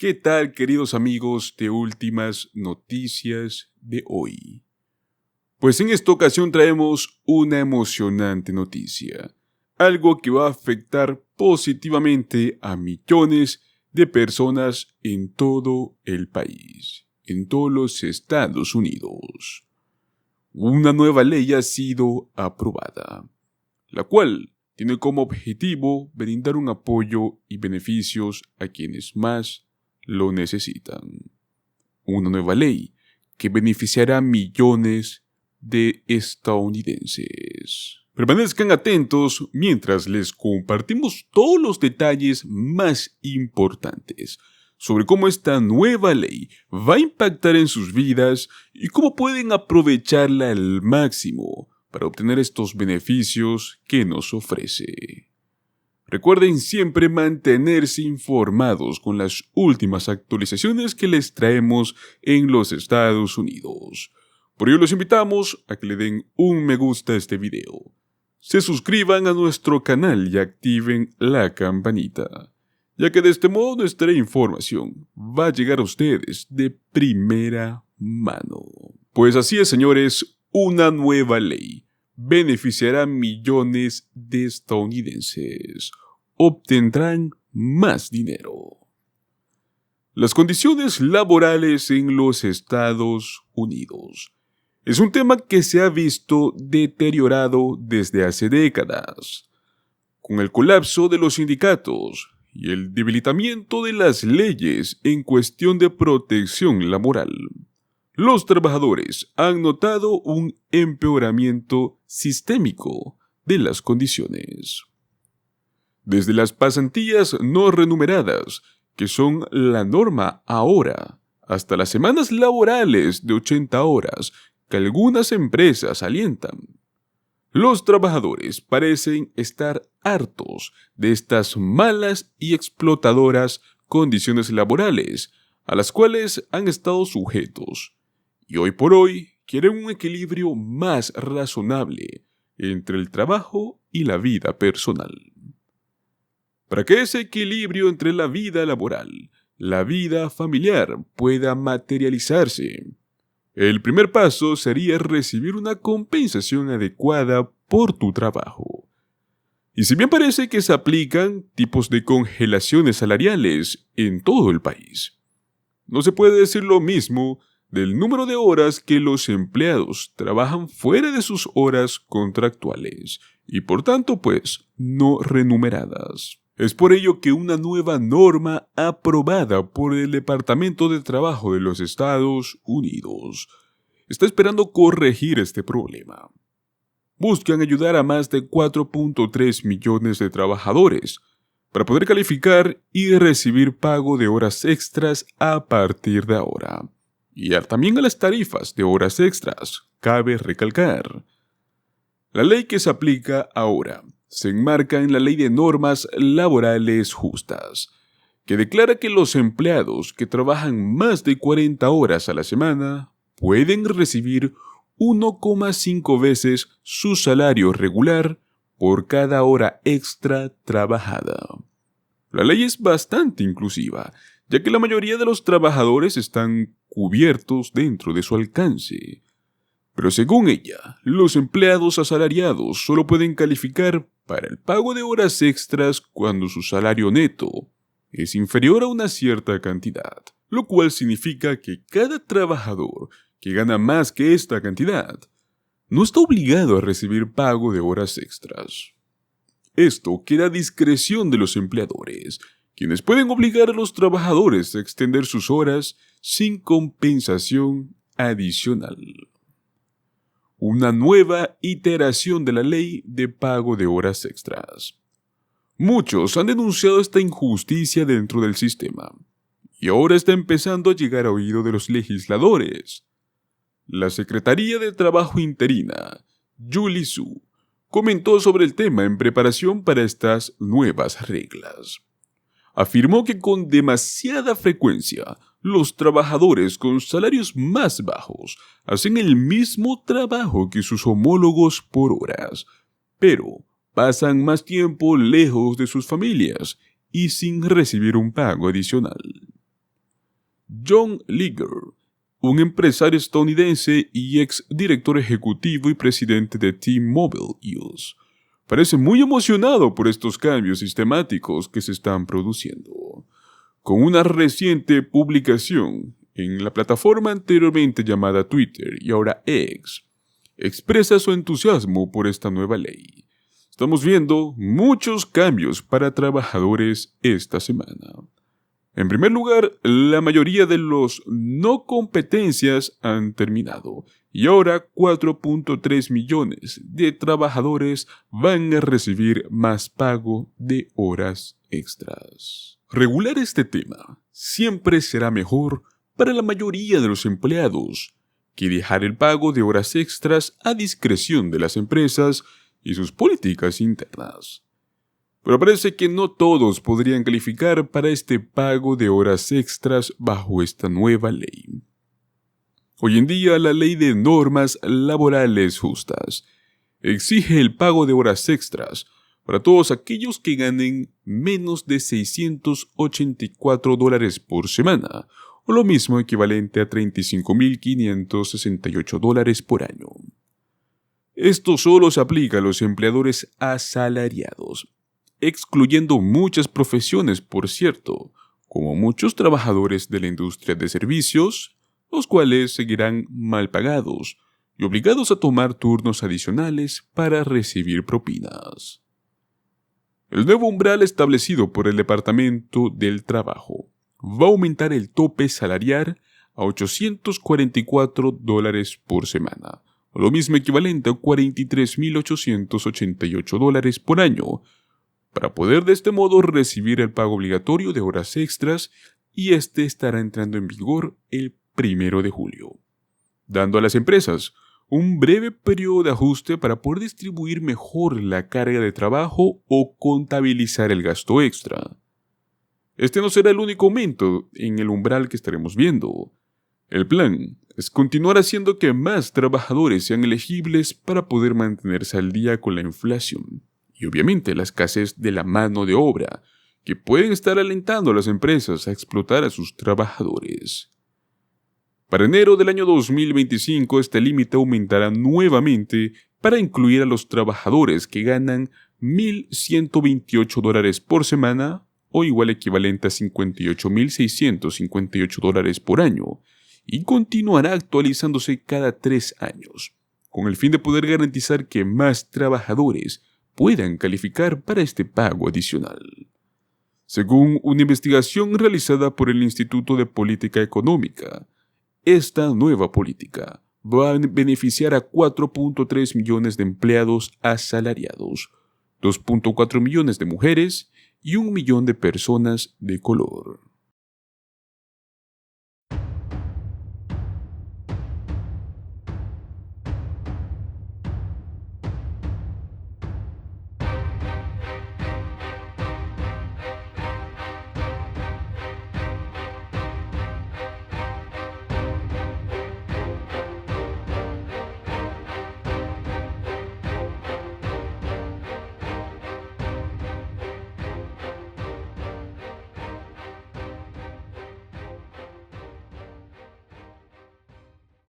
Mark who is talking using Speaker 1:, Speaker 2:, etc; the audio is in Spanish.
Speaker 1: ¿Qué tal, queridos amigos de Últimas Noticias de hoy? Pues en esta ocasión traemos una emocionante noticia, algo que va a afectar positivamente a millones de personas en todo el país, en todos los Estados Unidos. Una nueva ley ha sido aprobada, la cual tiene como objetivo brindar un apoyo y beneficios a quienes más lo necesitan. Una nueva ley que beneficiará a millones de estadounidenses. Permanezcan atentos mientras les compartimos todos los detalles más importantes sobre cómo esta nueva ley va a impactar en sus vidas y cómo pueden aprovecharla al máximo para obtener estos beneficios que nos ofrece. Recuerden siempre mantenerse informados con las últimas actualizaciones que les traemos en los Estados Unidos. Por ello los invitamos a que le den un me gusta a este video, se suscriban a nuestro canal y activen la campanita, ya que de este modo nuestra información va a llegar a ustedes de primera mano. Pues así es, señores, una nueva ley beneficiará a millones de estadounidenses. Obtendrán más dinero. Las condiciones laborales en los Estados Unidos es un tema que se ha visto deteriorado desde hace décadas. Con el colapso de los sindicatos y el debilitamiento de las leyes en cuestión de protección laboral, los trabajadores han notado un empeoramiento sistémico de las condiciones. Desde las pasantías no remuneradas, que son la norma ahora, hasta las semanas laborales de 80 horas que algunas empresas alientan. Los trabajadores parecen estar hartos de estas malas y explotadoras condiciones laborales a las cuales han estado sujetos, y hoy por hoy quieren un equilibrio más razonable entre el trabajo y la vida personal. Para que ese equilibrio entre la vida laboral, la vida familiar pueda materializarse, el primer paso sería recibir una compensación adecuada por tu trabajo. Y si bien parece que se aplican tipos de congelaciones salariales en todo el país, no se puede decir lo mismo del número de horas que los empleados trabajan fuera de sus horas contractuales y por tanto no remuneradas. Es por ello que una nueva norma aprobada por el Departamento de Trabajo de los Estados Unidos está esperando corregir este problema. Buscan ayudar a más de 4.3 millones de trabajadores para poder calificar y recibir pago de horas extras a partir de ahora. Y también a las tarifas de horas extras, cabe recalcar. La ley que se aplica ahora se enmarca en la Ley de Normas Laborales Justas, que declara que los empleados que trabajan más de 40 horas a la semana pueden recibir 1,5 veces su salario regular por cada hora extra trabajada. La ley es bastante inclusiva, ya que la mayoría de los trabajadores están cubiertos dentro de su alcance. Pero según ella, los empleados asalariados solo pueden calificar para el pago de horas extras cuando su salario neto es inferior a una cierta cantidad, lo cual significa que cada trabajador que gana más que esta cantidad no está obligado a recibir pago de horas extras. Esto queda a discreción de los empleadores, quienes pueden obligar a los trabajadores a extender sus horas sin compensación adicional. Una nueva iteración de la ley de pago de horas extras. Muchos han denunciado esta injusticia dentro del sistema, y ahora está empezando a llegar a oído de los legisladores. La Secretaría de Trabajo interina, Julie Su, comentó sobre el tema en preparación para estas nuevas reglas. Afirmó que con demasiada frecuencia los trabajadores con salarios más bajos hacen el mismo trabajo que sus homólogos por horas, pero pasan más tiempo lejos de sus familias y sin recibir un pago adicional. John Liger, un empresario estadounidense y ex director ejecutivo y presidente de T-Mobile US, parece muy emocionado por estos cambios sistemáticos que se están produciendo. Con una reciente publicación en la plataforma anteriormente llamada Twitter y ahora X, expresa su entusiasmo por esta nueva ley. Estamos viendo muchos cambios para trabajadores esta semana. En primer lugar, la mayoría de los no competencias han terminado y ahora 4.3 millones de trabajadores van a recibir más pago de horas extras. Regular este tema siempre será mejor para la mayoría de los empleados que dejar el pago de horas extras a discreción de las empresas y sus políticas internas. Pero parece que no todos podrían calificar para este pago de horas extras bajo esta nueva ley. Hoy en día, la ley de normas laborales justas exige el pago de horas extras para todos aquellos que ganen menos de $684 por semana, o lo mismo equivalente a $35.568 por año. Esto solo se aplica a los empleadores asalariados, excluyendo muchas profesiones, por cierto, como muchos trabajadores de la industria de servicios, los cuales seguirán mal pagados y obligados a tomar turnos adicionales para recibir propinas. El nuevo umbral establecido por el Departamento del Trabajo va a aumentar el tope salarial a $844 por semana, o lo mismo equivalente a $43.888 por año, para poder de este modo recibir el pago obligatorio de horas extras, y este estará entrando en vigor el 1 de julio, dando a las empresas un breve periodo de ajuste para poder distribuir mejor la carga de trabajo o contabilizar el gasto extra. Este no será el único aumento en el umbral que estaremos viendo. El plan es continuar haciendo que más trabajadores sean elegibles para poder mantenerse al día con la inflación y obviamente la escasez de la mano de obra, que pueden estar alentando a las empresas a explotar a sus trabajadores. Para enero del año 2025, este límite aumentará nuevamente para incluir a los trabajadores que ganan $1.128 por semana o igual equivalente a $58.658 por año, y continuará actualizándose cada 3 años, con el fin de poder garantizar que más trabajadores puedan calificar para este pago adicional. Según una investigación realizada por el Instituto de Política Económica, esta nueva política va a beneficiar a 4.3 millones de empleados asalariados, 2.4 millones de mujeres y 1 millón de personas de color.